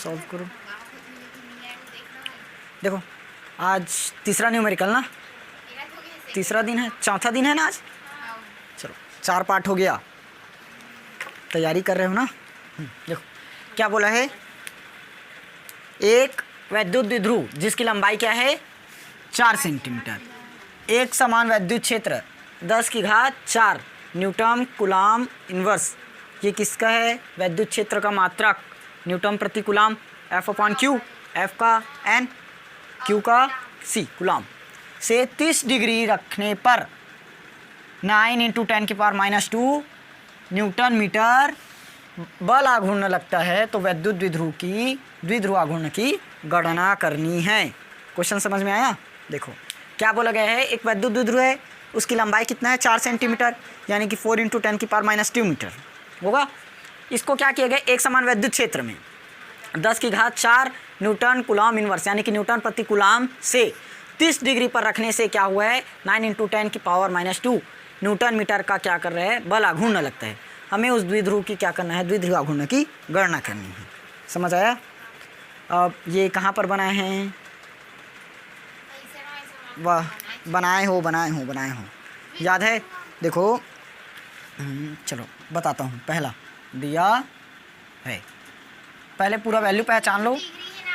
Solve करो। देखो आज तीसरा न्यूमेरिकल ना, तीसरा दिन है, चौथा दिन है ना आज। चलो 4 पार्ट हो गया, तैयारी कर रहे हो ना। देखो क्या बोला है, एक वैद्युत द्विध्रुव जिसकी लंबाई क्या है 4 सेंटीमीटर, एक समान वैद्युत क्षेत्र 10⁴ न्यूटन कूलाम इनवर्स। ये किसका है, वैद्युत क्षेत्र का मात्रक न्यूटन प्रति कूलाम, F/Q, F का N, Q का C कूलाम से 30 डिग्री रखने पर 9 × 10⁻² न्यूटन मीटर बल आघूर्ण लगता है। तो वैद्युत द्विध्रुव आघूर्ण की गणना करनी है। क्वेश्चन समझ में आया। देखो क्या बोला गया है, एक वैद्युत द्विध्रुव है, उसकी लंबाई कितना है 4 सेंटीमीटर, यानी कि 4 × 10⁻² मीटर होगा। इसको क्या किया गया, एक समान वैद्युत क्षेत्र में 10⁴ न्यूटन कूलाम इनवर्स, यानी कि न्यूटन प्रति कूलाम से 30 डिग्री पर रखने से क्या हुआ है 9 × 10⁻² न्यूटन मीटर का क्या कर रहे हैं, बल आघूर्ण लगता है। हमें उस द्विध्रुव की क्या करना है, द्विध्रुव आघूर्ण की गणना करनी है। समझ आया। अब ये कहाँ पर बनाए हैं, वाह बनाए हो याद है। देखो चलो बताता हूँ। पहला दिया है, पहले पूरा वैल्यू पहचान लो,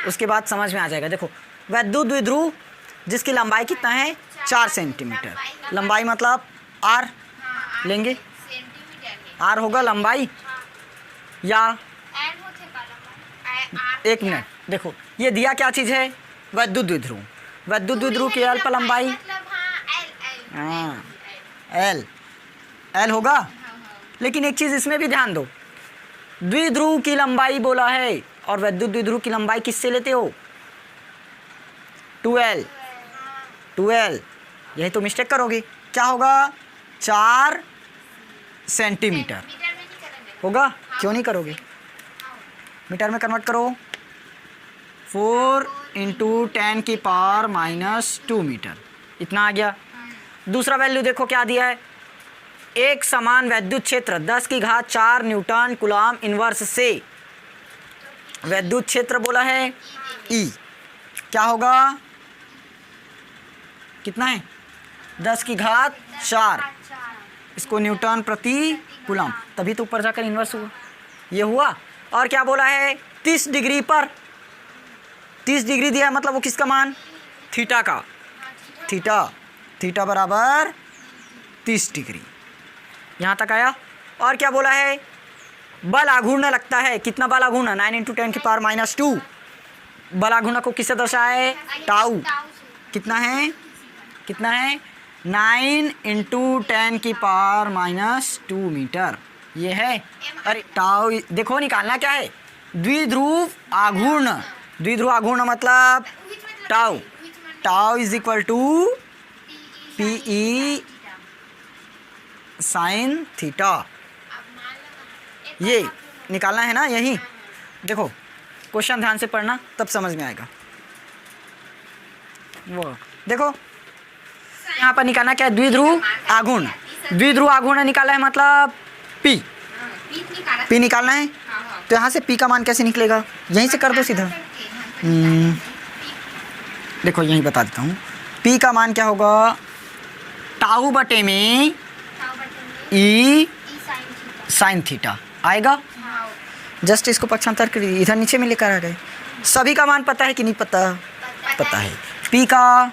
उसके बाद समझ में आ जाएगा। देखो वैद्युत द्विध्रुव जिसकी लंबाई कितना है 4 सेंटीमीटर, लंबाई मतलब R लेंगे, R होगा लंबाई, या 1 मिनट। देखो ये दिया क्या चीज़ है, वैद्युत द्विध्रुव, वैद्युत द्विध्रुव की अल्प लंबाई L होगा। लेकिन एक चीज़ इसमें भी ध्यान दो, द्विध्रुव की लंबाई बोला है और वैद्युत द्विध्रुव की लंबाई किससे लेते हो 2L। यही तो मिस्टेक करोगे, क्या होगा 4 सेंटीमीटर होगा। क्यों नहीं करोगे, मीटर में कन्वर्ट करो, 4 × 10⁻² मीटर, इतना आ गया। दूसरा वैल्यू देखो क्या दिया है, एक समान वैद्युत क्षेत्र 10⁴ न्यूटन कूलाम इनवर्स से वैद्युत क्षेत्र बोला है E, क्या होगा कितना है 10⁴, इसको न्यूटन प्रति कूलाम, तभी तो ऊपर जाकर इनवर्स हुआ, ये हुआ। और क्या बोला है 30 डिग्री पर, 30 डिग्री दिया मतलब वो किसका मान, थीटा का, थीटा बराबर 30 डिग्री, यहाँ तक आया। और क्या बोला है, बल आघूर्ण लगता है, कितना बल आघूर्ण 9 × 10⁻²। बल आघूर्ण को किससे दर्शाया है, टाउ, कितना है 9 × 10⁻² मीटर, ये है। अरे टाउ देखो निकालना क्या है, द्विध्रुव आघूर्ण मतलब टाउ = PE sin थीटा, ये निकालना है ना। यही देखो क्वेश्चन ध्यान से पढ़ना तब समझ में आएगा। वो देखो यहाँ पर निकालना क्या है, द्विध्रुव आघूर्ण निकाला है मतलब P निकालना है। तो यहाँ से P का मान कैसे निकलेगा, यहीं से कर दो सीधा। देखो यहीं बता देता हूँ, P का मान क्या होगा, टाउ बटे में E sin थीटा आएगा। जस्ट इसको पक्षांतर करिए, इधर नीचे में लेकर आ गए। सभी का मान पता है कि नहीं पता है। P का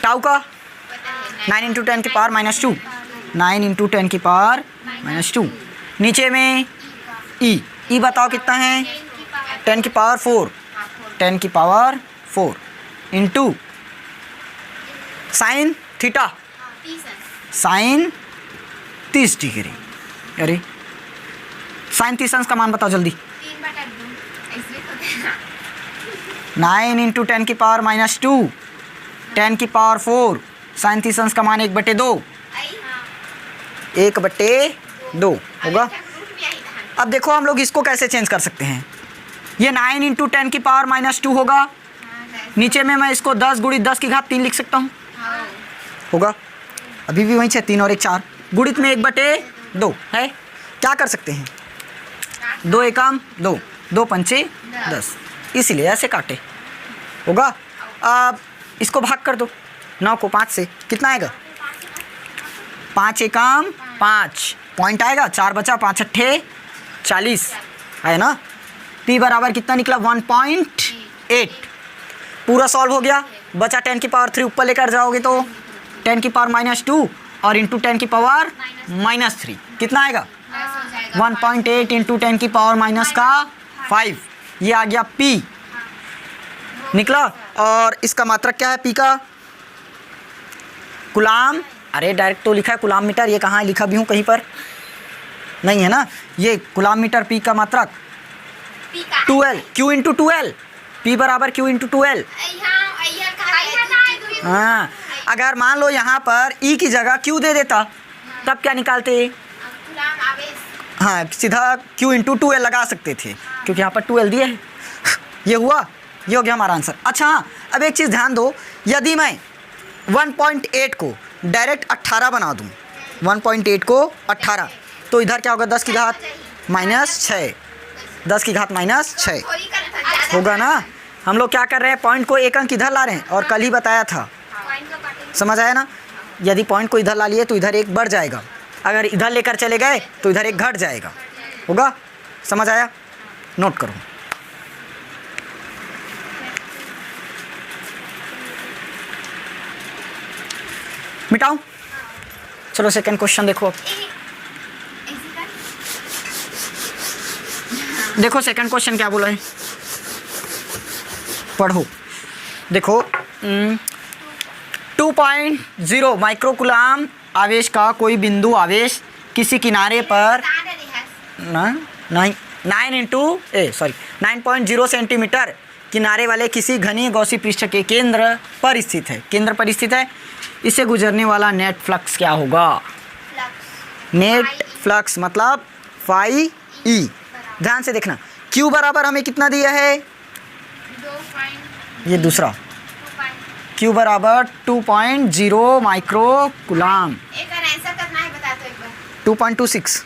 टाउ का 9 × 10⁻², 9 × 10⁻²। नीचे में E बताओ कितना है 10⁴ into sine theta, sine 30 degree. अरे साइन 30 अंश का मान बताओ जल्दी, 9 × 10⁻², 10⁴ साइन 30 अंश का मान 1/2 होगा। अब देखो हम लोग इसको कैसे चेंज कर सकते हैं, ये 9 × 10⁻² होगा, नीचे में मैं इसको 10 × 10⁻³ लिख सकता हूँ, होगा। अभी भी वहीं 3 और 1 4, गुणित में 1/2 है। क्या कर सकते हैं, 2 एकम 2, 2 पंचे 10, इसीलिए ऐसे काटे होगा। अब इसको भाग कर दो 9 को 5 से, कितना आएगा? 5 एकम 5 पॉइंट आएगा, 4 बचा, 5 अट्ठे 40 है ना। P बराबर कितना निकला? 1.8। पूरा सॉल्व हो गया, बचा 10 की पावर 3 ऊपर लेकर जाओगे तो 10 की पावर -2 और इंटू 10 की पावर -3 कितना आएगा? 1.8 इंटू 10 की पावर -5, ये आ गया P निकला। और इसका मात्रक क्या है P का? कुलाम, अरे डायरेक्ट तो लिखा है कुलाम मीटर, ये कहाँ लिखा भी हूँ कहीं पर? नहीं है ना। ये कुलाम मीटर P का मात्रक 2L, Q into 2L, P बराबर Q इंटू 2L। हाँ, अगर मान लो यहाँ पर E की जगह Q दे देता तब क्या निकालते? हाँ, सीधा Q इंटू 2L लगा सकते थे, क्योंकि यहाँ पर 2L दिया है। ये हुआ, ये हो गया हमारा आंसर। अच्छा हाँ, अब एक चीज़ ध्यान दो, यदि मैं 1.8 को डायरेक्ट 18 बना दूँ, 1.8 को 18, तो इधर क्या होगा? 10 की घात -6, 10 की घात -6 होगा ना। हम लोग क्या कर रहे हैं? पॉइंट को एक अंक इधर ला रहे हैं, और कल ही बताया था, समझ आया ना। यदि पॉइंट को इधर ला लिए तो इधर एक बढ़ जाएगा, अगर इधर लेकर चले गए तो इधर एक घट जाएगा, होगा। समझ आया? नोट करो। मिटाओ। चलो सेकंड क्वेश्चन देखो। अब देखो सेकंड क्वेश्चन क्या बोला है, पढ़ो। देखो 2.0 माइक्रोकुलाम आवेश का कोई बिंदु आवेश किसी किनारे पर 9.0 सेंटीमीटर किनारे वाले किसी घनी गौसी पृष्ठ के केंद्र पर स्थित है। केंद्र पर स्थित है, इससे गुजरने वाला नेट फ्लक्स क्या होगा? नेट फ्लक्स मतलब फाई ई। ध्यान से देखना, Q बराबर हमें कितना दिया है? ये दूसरा Q बराबर 2.0 माइक्रोकुलाम, 2.26।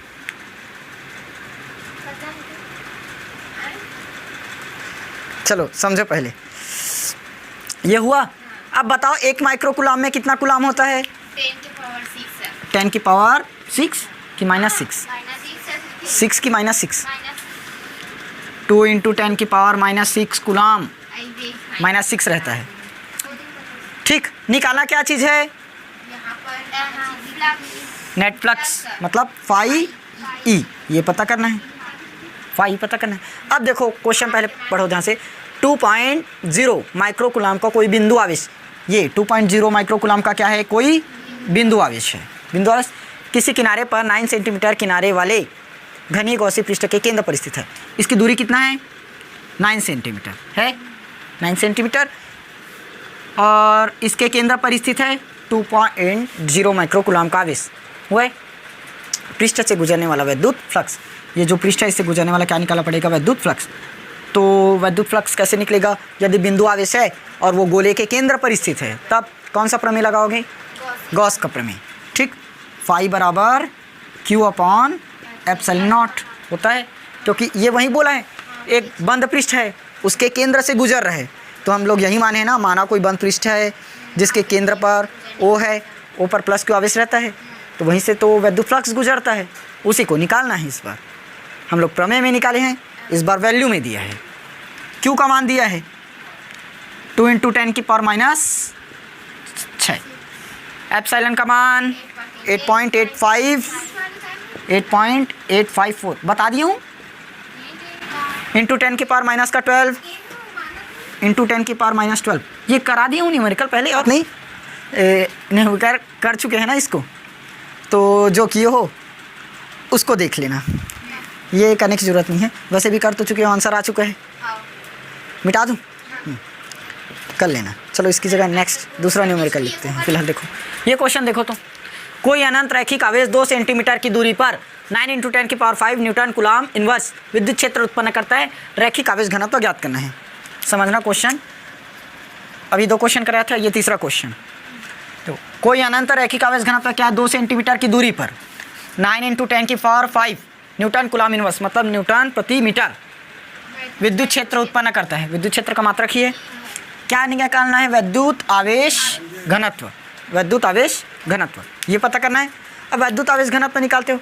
चलो समझो पहले, ये हुआ। अब बताओ 1 माइक्रोकुलाम में कितना कुलाम होता है? 10 की पावर 6 कि -6? 6 की -6, 2 इंटू 10 की पावर -6 कुलाम, -6 रहता है। ठीक, निकालना क्या चीज़ है? नेट फ्लक्स मतलब फाई ई, ये पता करना है, फाई पता करना है। अब देखो क्वेश्चन पहले पढ़ो ध्यान से। 2.0 माइक्रोकुलाम का कोई बिंदु आवेश, ये 2.0 माइक्रोकुलाम का क्या है? कोई बिंदु आवेश है। बिंदु आवेश किसी किनारे पर 9 सेंटीमीटर किनारे वाले घनी गौसी पृष्ठ के केंद्र पर स्थित है। इसकी दूरी कितना है? 9 सेंटीमीटर है, 9 सेंटीमीटर, और इसके केंद्र पर स्थित है 2.0 माइक्रोकुलाम का आवेश। हुआ है पृष्ठ से गुजरने वाला विद्युत फ्लक्स, ये जो पृष्ठ है इससे गुजरने वाला क्या निकालना पड़ेगा? विद्युत फ्लक्स। तो विद्युत फ्लक्स कैसे निकलेगा? यदि बिंदु आवेश है और वो गोले के केंद्र पर स्थित है, तब कौन सा प्रमेय लगाओगे? गॉस का प्रमेय। ठीक, फाई बराबर Q अपॉन एप्सिलॉन नॉट होता है, क्योंकि ये वही बोला है, एक बंद पृष्ठ है उसके केंद्र से गुजर रहा है, तो हम लोग यही माने हैं ना। माना कोई बंद पृष्ठ है जिसके केंद्र पर O है, O पर प्लस Q आवेश रहता है, तो वहीं से तो विद्युत फ्लक्स गुजरता है, उसी को निकालना है। इस बार हम लोग प्रमेय में निकाले हैं, इस बार वैल्यू में दिया है। Q का मान दिया है 2 इंटू 10 की पावर -6, एप्सिलॉन का मान 8.854 बता दिया हूँ, इंटू 10 की पावर -12 इंटू 10 की पावर -12, ये करा दिया हूँ न्यूमेरिकल पहले, और नहीं कर चुके हैं ना इसको, तो जो किए हो उसको देख लेना, ये करने की ज़रूरत नहीं है। वैसे भी कर तो चुके हो, आंसर आ चुका है, मिटा दूँ? कर लेना। चलो इसकी जगह नेक्स्ट दूसरा न्यूमेरिकल लिखते हैं। फिलहाल देखो ये क्वेश्चन देखो तो, कोई अनंत रैखिक आवेश 2 सेंटीमीटर की दूरी पर 9 इंटू 10 की पावर 5 न्यूटन कुलाम इनवर्स विद्युत क्षेत्र उत्पन्न करता है। रैखिक आवेश घनत्व ज्ञात करना है। समझना क्वेश्चन, अभी 2 क्वेश्चन कराया था, ये तीसरा क्वेश्चन। तो कोई अनंत रैखिक आवेश घनत्व क्या है? 2 सेंटीमीटर की दूरी पर 9 इंटू 10 की पावर 5 न्यूटन कुलाम इनवर्स मतलब न्यूटन प्रति मीटर विद्युत क्षेत्र उत्पन्न करता है। विद्युत क्षेत्र का मात्रक ही है। क्या निकालना है? विद्युत आवेश घनत्व। विद्युत आवेश घनत्व ये पता करना है। अब विद्युत आवेश घनत्व निकालते हो,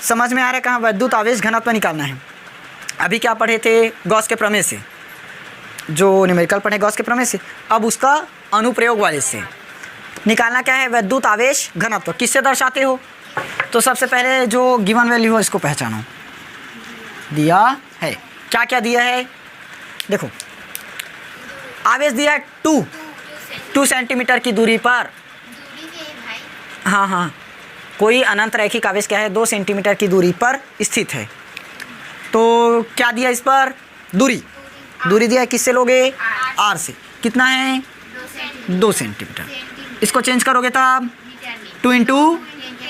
समझ में आ रहा है कहाँ विद्युत आवेश घनत्व निकालना है। अभी क्या पढ़े थे? गॉस के प्रमेय से, जो न्यूमेरिकल पढ़े गॉस के प्रमेय से। अब उसका अनुप्रयोग वाले से निकालना क्या है? विद्युत आवेश घनत्व किससे दर्शाते हो? तो सबसे पहले जो गिवन वैल्यू हो इसको पहचानो। दिया है, क्या क्या दिया है? देखो आवेश दिया है 2 सेंटीमीटर की दूरी पर। हाँ हाँ, कोई अनंत रैखिक आवेश क्या है? 2 सेंटीमीटर की दूरी पर स्थित है। तो क्या दिया इस पर? दूरी दिया है। किससे लोगे? आर से। कितना है? 2 सेंटीमीटर। इसको चेंज करोगे तब 2 ×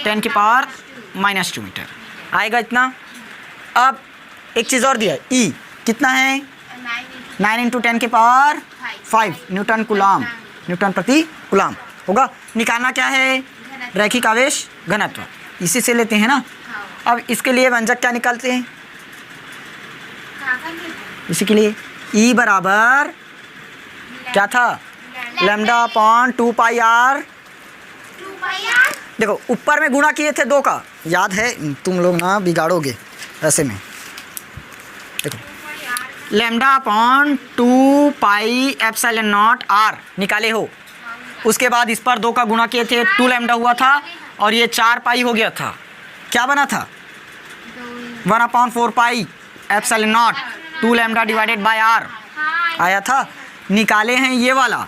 10⁻² मीटर आएगा इतना। अब एक चीज़ और दिया है, ई कितना है? 9 × 10⁵ न्यूटन कुलाम, न्यूटन प्रति कुलाम होगा। निकालना क्या है? रैखिक आवेश घनत्व, इसी से लेते हैं ना। अब इसके लिए व्यंजक क्या निकालते हैं? इसी के लिए ई बराबर क्या था? λ/2πr। देखो ऊपर में गुणा किए थे 2 का, याद है? तुम लोग ना बिगाड़ोगे ऐसे में। देखो λ/2πε0r निकाले हो। उसके बाद इस पर 2 का गुणा किए थे, 2 लैम्डा हुआ था और ये 4 पाई हो गया था। क्या बना था? 1/4πε0 2 लैम्डा डिवाइडेड बाय r आया था। निकाले हैं ये वाला।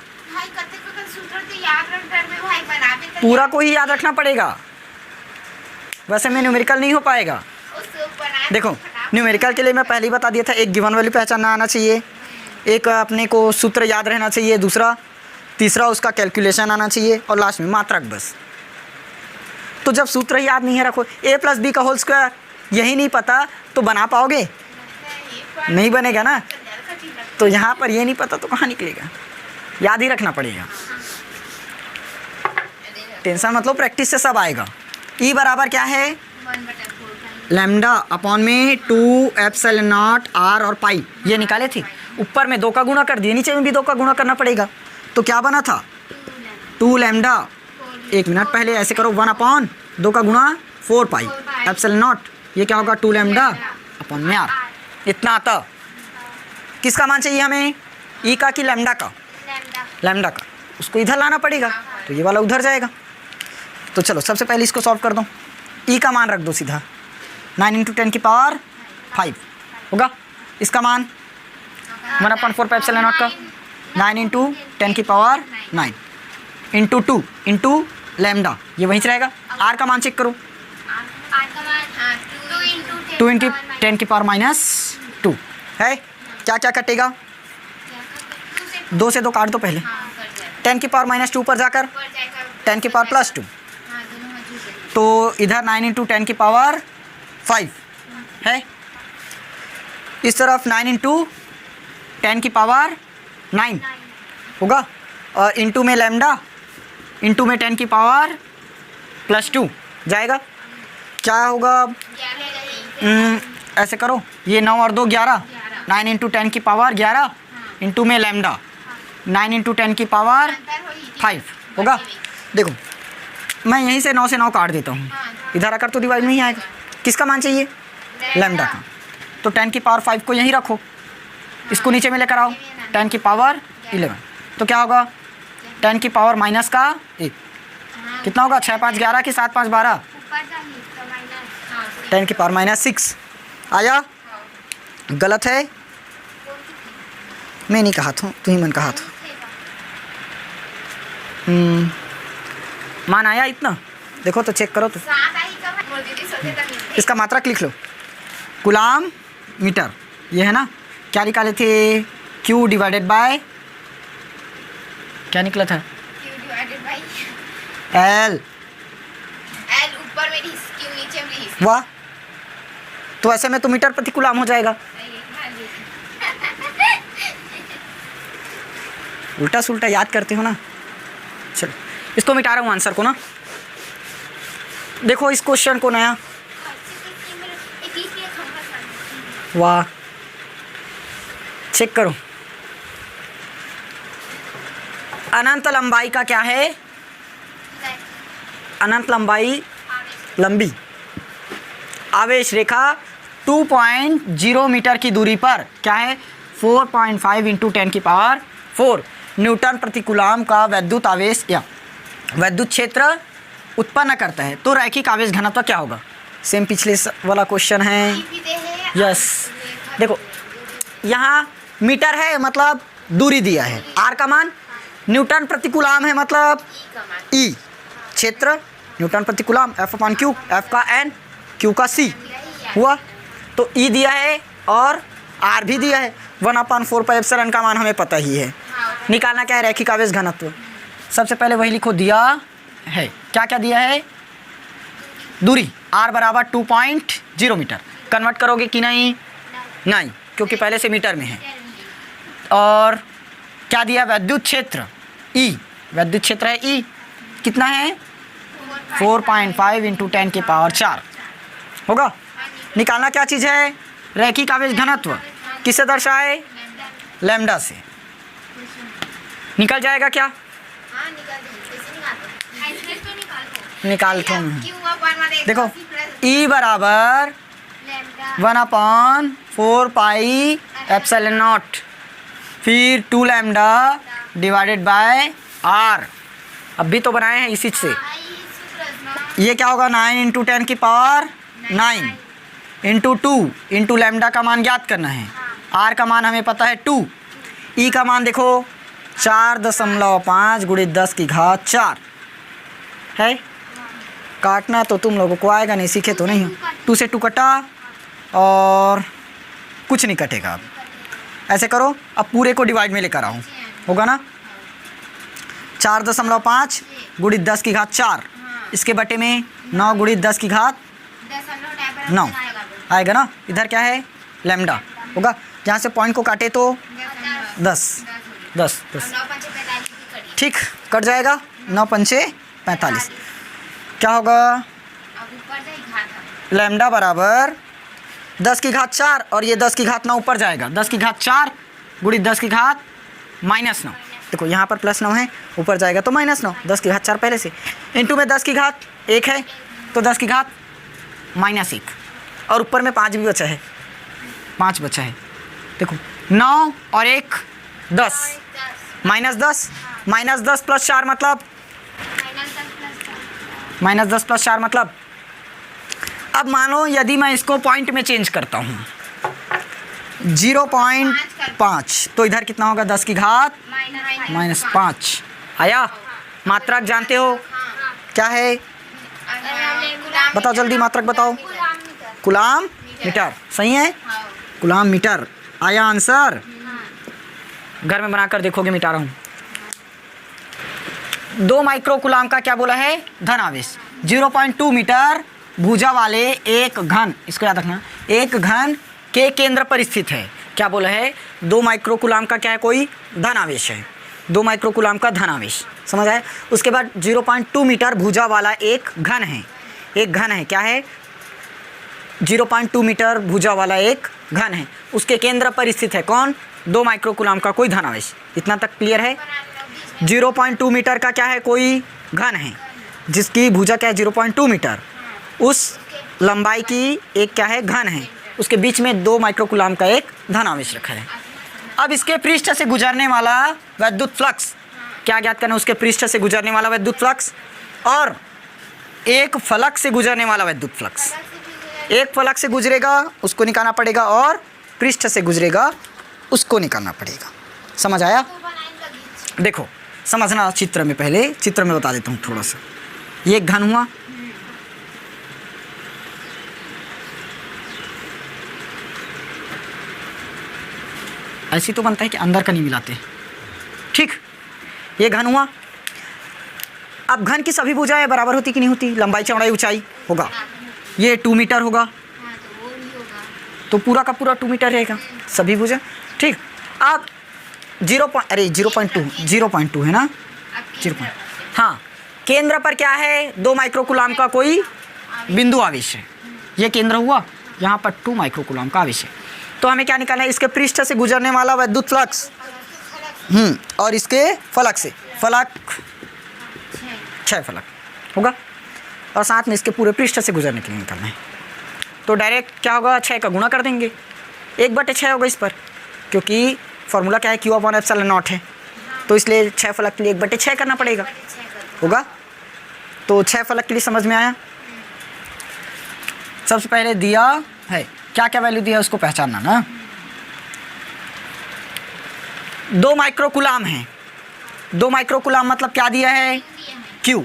पूरा को ही याद रखना पड़ेगा, वैसे में न्यूमेरिकल नहीं हो पाएगा। देखो न्यूमेरिकल के लिए मैं पहले ही बता दिया था, एक गिवन वैल्यू पहचानना आना चाहिए, एक अपने को सूत्र याद रहना चाहिए, तीसरा उसका कैलकुलेशन आना चाहिए और लास्ट में मात्रक बस। तो जब सूत्र ही याद नहीं है, रखो a + b का होल स्क्वायर, यही नहीं पता तो बना पाओगे? नहीं बनेगा ना। तो यहाँ पर ये नहीं पता तो कहाँ निकलेगा? याद ही रखना पड़ेगा। टेंशन मतलब प्रैक्टिस से सब आएगा। ई बराबर क्या है? λ/2ε0 r और पाई ये निकाले थे। ऊपर में 2 का गुणा कर दिए, नीचे में भी 2 का गुणा करना पड़ेगा। तो क्या बना था? 2 लैम्डा। एक मिनट पहले ऐसे करो, 1/2 का गुणा 4πε0, ये क्या होगा? 2 λ/r। इतना आता। किसका मान चाहिए हमें? ई का कि लैम्डा का? लैम्डा का। उसको इधर लाना पड़ेगा तो ये वाला उधर जाएगा। तो चलो सबसे पहले इसको सॉल्व कर दो। ई का मान रख दो सीधा, 9 × 10⁵ होगा। इसका मान 1/4πε0 का 9 × 10⁹ इंटू 2 इंटू लैम्डा, ये वहीं से रहेगा। आर का मान चेक करो, 2 × 10⁻² है। क्या क्या कटेगा? 2 से 2 काट दो पहले। 10⁻² ऊपर जाकर 10⁻+2, तो इधर 9 × 10⁵ है। इस तरफ 9 × 10⁹ होगा। और इंटू में लैम्डा, इंटू में 10⁻+2 जाएगा। क्या होगा? ऐसे करो, ये 9 और 2 11, 9 × 10⁻11 इंटू में लैम्डा 9 × 10⁵ होगा। देखो मैं यहीं से 9 से 9 काट देता हूँ, इधर आकर तो डिवाइड नहीं आएगा। किसका मान चाहिए? लैम्डा का। तो 10⁵ को यहीं रखो, इसको नीचे में लेकर आओ, 10⁻11। तो क्या होगा? 10⁻⁻1 कितना होगा? 6 × 5 = 11 कि 7 × 5 = 12? 10⁻⁻6 आया। गलत है, मैं नहीं कहा था, तू ही मन कहा था। मान आया इतना? देखो तो चेक करो तो। इसका मात्रक लिख लो, कुलाम मीटर, ये है ना। क्या निकाले थे? Q डिवाइडेड बाय, क्या निकला था? L ऊपर में Q नीचे में। वाह, तो ऐसे में तो मीटर प्रति कुलाम हो जाएगा। उल्टा सुल्टा याद करते हो ना। चलो इसको मिटा रहा हूँ आंसर को ना। देखो इस क्वेश्चन को नया, वाह चेक करो। अनंत लंबाई का क्या है? अनंत लंबाई लंबी आवेश रेखा 2.0 मीटर की दूरी पर क्या है? 4.5 इंटू 10⁴ न्यूटन प्रति कूलम का वैद्युत आवेश या वैद्युत क्षेत्र उत्पन्न करता है। तो रैखिक आवेश घनत्व क्या होगा? सेम पिछले वाला क्वेश्चन है। यस, देखो यहाँ मीटर है मतलब दूरी दिया है, आर का मान, न्यूटन प्रति कूलम है मतलब ई क्षेत्र, न्यूटन प्रति कूलम, F/Q, F का N, Q का C हुआ। तो ई दिया है और आर भी दिया है। 1/4πε का मान हमें पता ही है। निकालना क्या है? रैखिक आवेश घनत्व। सबसे पहले वही लिखो, दिया है क्या क्या दिया है? दूरी r बराबर 2.0 मीटर। कन्वर्ट करोगे कि नहीं? नहीं, क्योंकि पहले से मीटर में है। और क्या दिया? वैद्युत क्षेत्र E, वैद्युत क्षेत्र है E, कितना है? 4.5 इंटू 10⁴ होगा। निकालना क्या चीज़ है? रैखिक आवेश घनत्व। किससे दर्शाए? लैम्डा से। निकल जाएगा क्या? निकालता हूँ। देखो E बराबर 1/4πε0 फिर 2 लैम्डा डिवाइडेड बाय r। अब भी तो बनाए हैं इसी से। ये क्या होगा? 9 इंटू 10⁹ इंटू 2 इंटू लैम्डा का मान ज्ञात करना है। r का मान हमें पता है 2। E का मान देखो 4.5 × 10⁴ है। काटना तो तुम लोगों को आएगा नहीं, सीखे तो नहीं हो। 2 से 2 कटा और कुछ नहीं कटेगा। अब ऐसे करो, अब पूरे को डिवाइड में लेकर आओ, होगा ना? 4.5 × 10⁴ इसके बटे में 9 × 10⁹ आएगा ना? इधर क्या है? लैम्डा होगा। जहाँ से पॉइंट को काटे तो 10 ठीक कट जाएगा। 9 पंचे 45 क्या होगा? लैम्डा बराबर 10⁴ और ये 10⁹ ऊपर जाएगा। 10⁴ × 10⁻⁹ देखो यहाँ पर +9 है, ऊपर जाएगा तो -9। 10⁴ पहले से इंटू में 10⁻1 है तो 10⁻⁻1 और ऊपर में 5 भी बचा है, 5 बचा है। देखो 9 और 1 10 -10 -10 + 4 मतलब -10 + 4 मतलब। अब मानो यदि मैं इसको पॉइंट में चेंज करता हूँ 0.5 तो इधर कितना होगा? 10⁻⁻5 आया। मात्रक जानते हो क्या है? बताओ जल्दी, मात्रक बताओ। कूलम मीटर, सही है? कूलम मीटर आया आंसर। घर में बनाकर देखोगे, मिटा रहा हूँ। 2 माइक्रो कूलम का क्या बोला है? धन आवेश। 0.2 मीटर भुजा वाले एक घन, इसको याद रखना, एक घन के केंद्र पर स्थित है। क्या बोला है? 2 माइक्रो कूलम का क्या है? कोई धन आवेश है। 2 माइक्रो कूलम का धन आवेश, समझ आया? उसके बाद 0.2 मीटर भुजा वाला एक घन है। एक घन है, क्या है? 0.2 मीटर भुजा वाला एक घन है, उसके केंद्र पर स्थित है कौन? 2 माइक्रो कूलम का कोई धन आवेश। इतना तक क्लियर है? 0.2 मीटर का क्या है? कोई घन है जिसकी भुजा क्या है? 0.2 मीटर। उस लंबाई की एक क्या है? घन है। उसके बीच में 2 माइक्रो कूलम का एक धन आवेश रखा है। अब इसके पृष्ठ से गुजरने वाला वैद्युत फ्लक्स क्या ज्ञात करना? उसके पृष्ठ से गुजरने वाला वैद्युत फ्लक्स और एक फलक से गुजरने वाला वैद्युत फ्लक्स। एक फलक से गुजरेगा उसको निकालना पड़ेगा और पृष्ठ से गुजरेगा उसको निकालना पड़ेगा। समझ आया? देखो समझना चित्र में, पहले चित्र में बता देता हूँ थोड़ा सा। ये एक घन हुआ, ऐसी तो बनता है कि अंदर का नहीं मिलाते, ठीक? ये घन हुआ। अब घन की सभी भुजाएं बराबर होती कि नहीं होती? लंबाई चौड़ाई ऊंचाई होगा। ये 2 मीटर होगा तो पूरा का पूरा 2 मीटर रहेगा सभी भुजा, ठीक? अब 0.2 है ना? 0. हाँ, केंद्र पर क्या है? 2 माइक्रो कूलम का कोई बिंदु आवेश है। ये केंद्र हुआ, यहाँ पर 2 माइक्रो कूलम का आवेश है। तो हमें क्या निकालना है, इसके पृष्ठ से गुजरने वाला विद्युत फ्लक्स और इसके फलक से, फलक 6 फलक होगा, और साथ में इसके पूरे पृष्ठ से गुजरने के लिए निकालना है। तो डायरेक्ट क्या होगा, 6 का गुणा कर देंगे, 1/6 होगा इस पर, क्योंकि फॉर्मूला क्या है, Q/ε0 है, तो इसलिए 6 फलक के लिए 1/6 करना पड़ेगा, होगा। तो 6 फलक के लिए समझ में आया। सबसे पहले दिया है, क्या क्या वैल्यू दिया है उसको पहचानना ना। 2 माइक्रोकुलाम है, 2 माइक्रोकुलाम मतलब क्या दिया है, Q।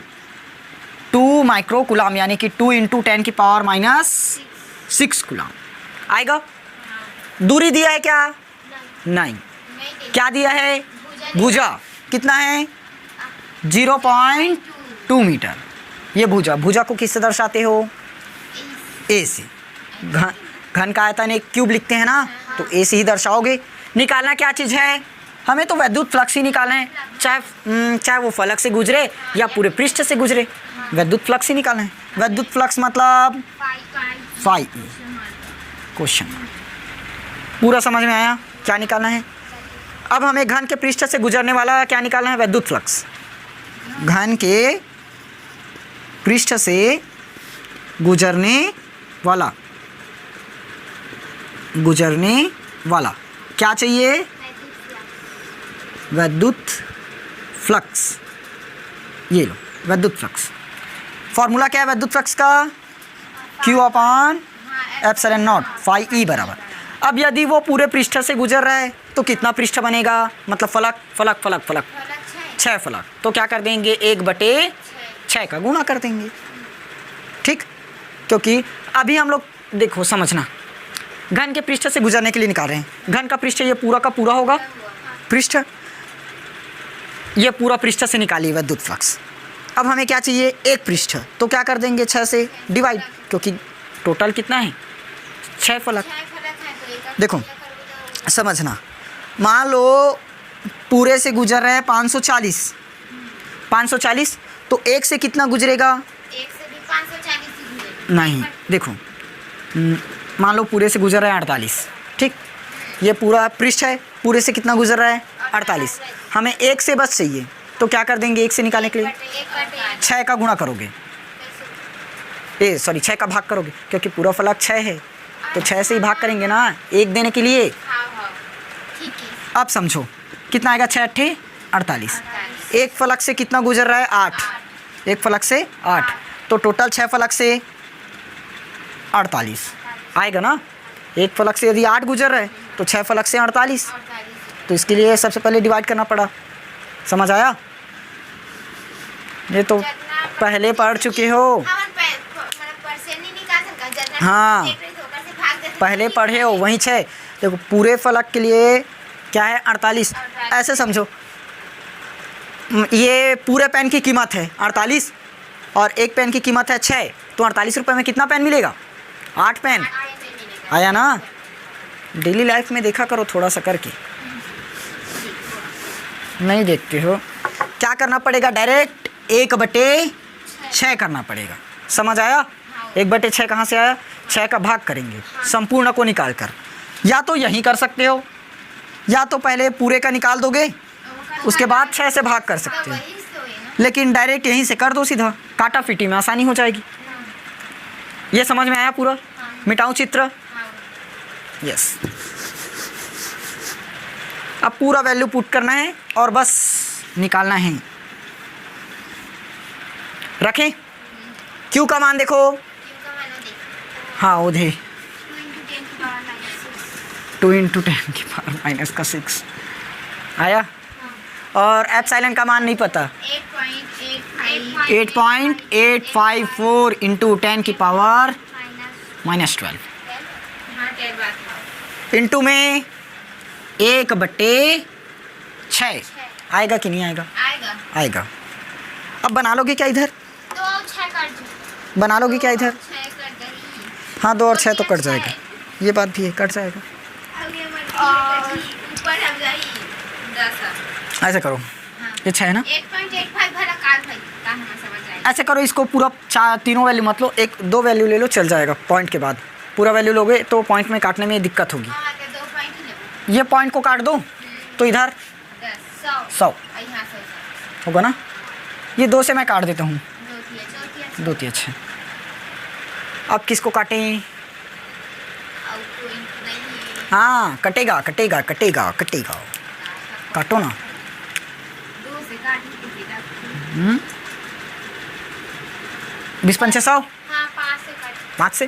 2 माइक्रोकुलाम यानी कि 2 × 10⁻⁻6 कुलाम आएगा। दूरी दिया है क्या, नहीं। क्या दिया है, भुजा कितना है, 0.2 मीटर। ये भुजा को किससे दर्शाते हो, ए से। घन का आयतन एक क्यूब लिखते हैं ना, तो ए से ही दर्शाओगे। निकालना क्या चीज़ है, हमें तो विद्युत फ्लक्स ही निकालना है, चाहे वो फलक से गुजरे या पूरे पृष्ठ से गुजरे, विद्युत फ्लक्स ही निकालना है। विद्युत फ्लक्स मतलब फाई क्वेश्चन। पूरा समझ में आया क्या निकालना है। अब हमें घन के पृष्ठ से गुजरने वाला क्या निकालना है, विद्युत फ्लक्स। घन के पृष्ठ से गुजरने वाला क्या चाहिए, विद्युत फ्लक्स। ये लो विद्युत फ्लक्स। फॉर्मूला क्या है विद्युत फ्लक्स का, Q/ε0 फाई ई बराबर। अब यदि वो पूरे पृष्ठ से गुजर रहा है तो कितना पृष्ठ बनेगा, मतलब फलक 6 फलक। तो क्या कर देंगे, 1/6 का गुणा कर देंगे, ठीक। क्योंकि अभी हम लोग देखो समझना, घन के पृष्ठ से गुजरने के लिए निकाल रहे हैं। घन का पृष्ठ ये पूरा का पूरा होगा पृष्ठ, ये पूरा पृष्ठ से निकालिए विद्युत फ्लक्स। अब हमें क्या चाहिए, एक पृष्ठ, तो क्या कर देंगे 6 से डिवाइड, क्योंकि टोटल कितना है 6 फलक। देखो समझना, मान लो पूरे से गुजर रहे हैं 540, तो 1 से कितना गुजरेगा, 1 से भी 540 नहीं। देखो मान लो पूरे से गुजर रहा है 48, ठीक। ये पूरा पृष्ठ है, पूरे से कितना गुजर रहा है 48। हमें 1 से बस चाहिए, तो क्या कर देंगे, 1 से निकालने के लिए 6 का गुणा करोगे, 6 का भाग करोगे, क्योंकि पूरा फलक 6 है, तो 6 से ही भाग करेंगे ना 1 देने के लिए। अब समझो कितना आएगा, 6 × 8 = 48। एक फलक से कितना गुजर रहा है, 8। एक फलक से 8, तो टोटल 6 फलक से 48 आएगा ना। एक फलक से यदि 8 गुजर रहे तो 6 फलक से 48, तो इसके लिए सबसे पहले डिवाइड करना पड़ा। समझ आया, ये तो पहले पढ़ चुके हो। हाँ पहले पढ़े हो, वहीं 6। देखो पूरे फलक के लिए क्या है 48। ऐसे समझो, ये पूरे पेन की कीमत है 48 और एक पेन की कीमत है 6, तो 48 रुपये में कितना पेन मिलेगा, 8 पेन। आया ना, डेली लाइफ में देखा करो थोड़ा सा करके, नहीं देखते हो। क्या करना पड़ेगा, डायरेक्ट 1/6 करना पड़ेगा। समझ आया, 1/6 कहाँ से आया, 6 का भाग करेंगे संपूर्ण को निकाल कर। या तो यहीं कर सकते हो, या तो पहले पूरे का निकाल दोगे उसके बाद 6 से भाग कर सकते हो, लेकिन डायरेक्ट यहीं से कर दो सीधा, काटा फिटी में आसानी हो जाएगी। ये समझ में आया पूरा, मिटाऊं चित्र, यस। अब पूरा वैल्यू पुट करना है और बस निकालना है। रखें, Q का मान देखो, हाँ वो दे 2 × 10⁻⁻6 आया। और एप्सिलॉन का मान नहीं पता, 8.854 × 10⁻⁻12 इंटू में 1/6 आएगा कि नहीं आएगा, आएगा। अब बना लोगे क्या इधर, बना लोगे क्या इधर, हाँ 2 और 6 तो कट जाएगा, ये बात भी है कट जाएगा। ऐसे करो, ये 6 है ना, 8.85 ऐसे करो, इसको पूरा तीनों वैल्यू मत लो, 1-2 वैल्यू ले लो चल जाएगा। पॉइंट के बाद पूरा वैल्यू लोगे तो पॉइंट में काटने में दिक्कत होगी। ये पॉइंट को काट दो तो इधर 10 100 100 और यहाँ 100 होगा ना। ये 2 से मैं काट देता हूँ, 2 3 4 2 3 6। अब किसको काटें? और कोई नहीं। हाँ कटेगा कटेगा कटेगा कटेगा, काटो ना। 2 से काटने के लिए 20 पंचे 100, हाँ 5 से काट 5 से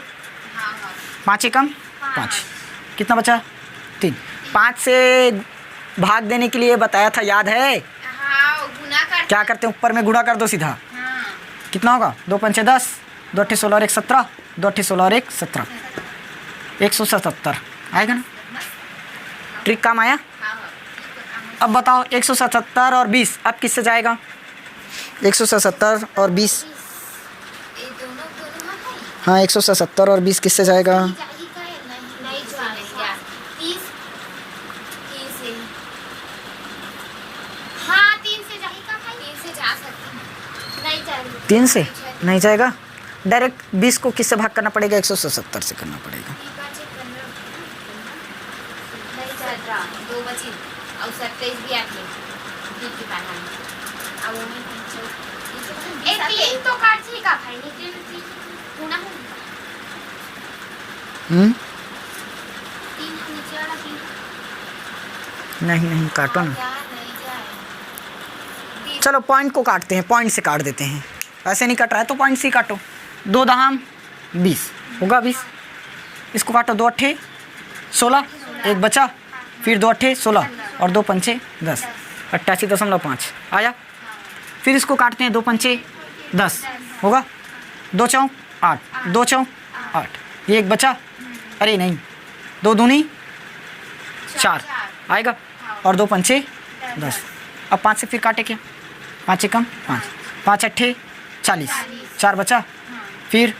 हाँ हाँ 5 ही कम 5, कितना बचा? 3। 5 से भाग देने के लिए बताया था, याद है? हाँ गुना कर क्या करते हैं, ऊपर में गुणा कर दो सीधा। हाँ कितना होगा? 2 पंचे 10, 2 अट्ठे 16 और 1 17, 2 अट्ठे 16 और 1 17, 177 आएगा ना। ट्रिक काम आया। हाँ अब बताओ 177 और 20 अब किससे जाएगा? 177 और 20, ये दोनों हाँ 177 और 20 किससे जाएगा? नहीं जाएगा 30 से हाँ 3 से जाएगा भाई 3 से जा सकते हैं नहीं जाएगा 3 से नहीं जाएगा, डायरेक्ट 20 को किससे भाग करना पड़ेगा? 177 से करना पड़ेगा। नहीं चल रहा 2 बची और 27 भी आके बीच में अब वो नहीं एक 3 तो काट जाएगा भाई निकले में 3 होना है 3 नीचे वाला 3 नहीं नहीं काटो ना। नहीं जाए चलो पॉइंट को काटते हैं, पॉइंट से काट देते हैं। ऐसे नहीं कट रहा है तो पॉइंट से ही काटो। 2 दहाम 20 होगा 20, इसको काटो 2 अट्ठे 16, एक बचा, फिर 2 अट्ठे 16 और 2 पंचे 10, 88.5 आया। फिर इसको काटते हैं 2 पंचे 10 होगा, 2 चौक 8, 2 चौक 8, ये एक बचा, अरे नहीं 2 दूनी 4 आएगा और 2 पंचे 10। अब 5 से फिर काटे क्या? 5 एकम 5, 5 अट्ठे 40, 4 बचा, फिर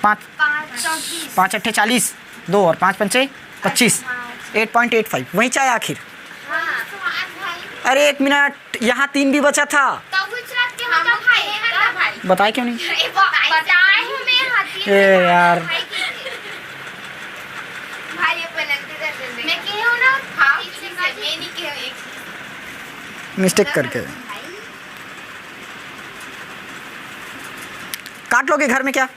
5 अट्ठे 40, 2 और 5 पंचे 25, 8.85 वही चाहे आखिर। अरे 1 मिनट, यहाँ 3 भी बचा था, बताए क्यों नहीं? ए यार मिस्टेक करके काट लोगे घर में क्या?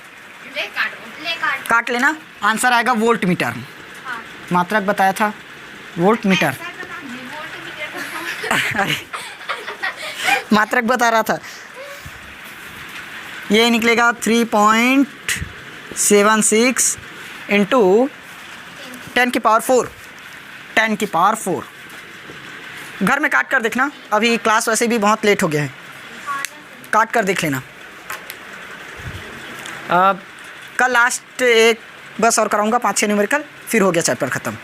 काट लेना, आंसर आएगा वोल्ट मीटर। मात्रक बताया था वोल्ट मीटर। अरे मात्रक बता रहा था, ये निकलेगा 3.76 इंटू 10 की पावर 4, 10 की पावर 4। घर में काट कर देखना, अभी क्लास वैसे भी बहुत लेट हो गया है, काट कर देख लेना। कल लास्ट एक बस और कराऊंगा 5-6 न्यूमेरिकल, फिर हो गया चैप्टर ख़त्म।